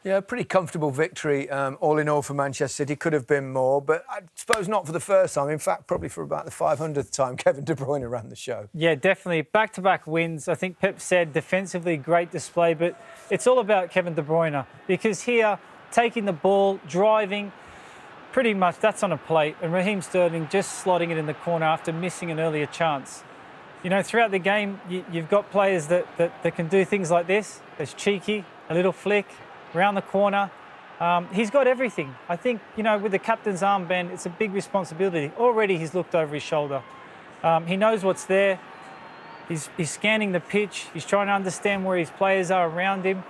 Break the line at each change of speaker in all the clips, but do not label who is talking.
Yeah, pretty comfortable victory, all in all, for Manchester City. Could have been more, but I suppose not for the first time. In fact, probably for about the 500th time Kevin De Bruyne ran the show.
Yeah, definitely. Back-to-back wins. I think Pep said defensively, great display, but it's all about Kevin De Bruyne because here, taking the ball, driving, pretty much that's on a plate, and Raheem Sterling just slotting it in the corner after missing an earlier chance. You know, throughout the game, you've got players that can do things like this. There's cheeky, a little flick, around the corner. He's got everything. I think, you know, with the captain's armband, it's a big responsibility. Already he's looked over his shoulder. He knows what's there. He's scanning the pitch. He's trying to understand where his players are around him.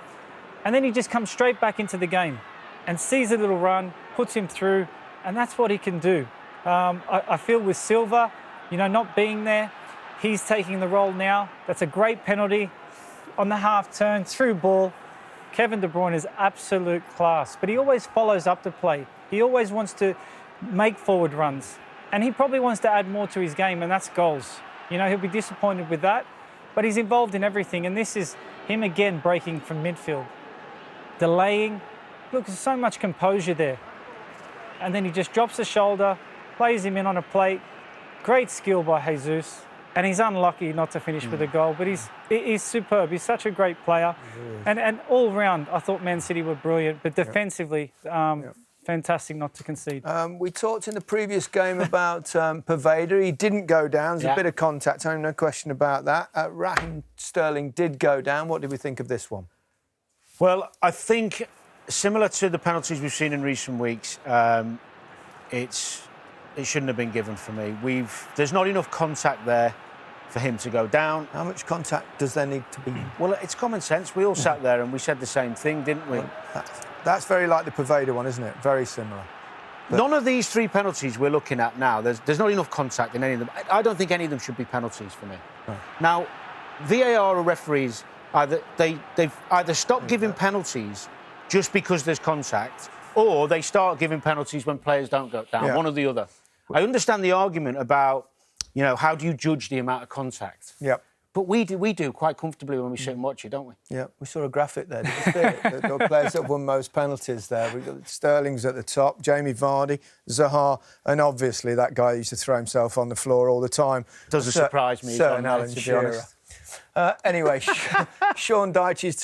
And then he just comes straight back into the game and sees a little run, puts him through, and that's what he can do. I feel with Silva, you know, not being there, he's taking the role now. That's a great penalty on the half turn, through ball. Kevin De Bruyne is absolute class, but he always follows up the play. He always wants to make forward runs, and he probably wants to add more to his game, and that's goals. You know, he'll be disappointed with that, but he's involved in everything, and this is him again breaking from midfield, delaying. Look, there's so much composure there. And then he just drops the shoulder, plays him in on a plate. Great skill by Jesus. And he's unlucky not to finish with a goal, but he's superb. He's such a great player. And all round, I thought Man City were brilliant, but defensively, fantastic not to concede.
We talked in the previous game about Poveda. He didn't go down. There's a bit of contact, no question about that. Raheem Sterling did go down. What did we think of this one?
Well, I think, similar to the penalties we've seen in recent weeks, it shouldn't have been given for me. There's not enough contact there for him to go down.
How much contact does there need to be?
Well, it's common sense. We all sat there and we said the same thing, didn't we?
That's very like the Poveda one, isn't it? Very similar. But
none of these three penalties we're looking at now, there's not enough contact in any of them. I don't think any of them should be penalties for me.
No.
Now, VAR or referees, they've either stopped giving penalties just because there's contact, or they start giving penalties when players don't go down, one or the other. I understand the argument about, you know, how do you judge the amount of contact?
Yep.
But we do quite comfortably when we sit and watch it, don't we?
Yeah, we saw a graphic there. Did you see it? The players that won most penalties there. We've got Sterling's at the top, Jamie Vardy, Zaha, and obviously that guy used to throw himself on the floor all the time.
Doesn't surprise me.
Certain Alan Shearer. Anyway, Sean Dyche's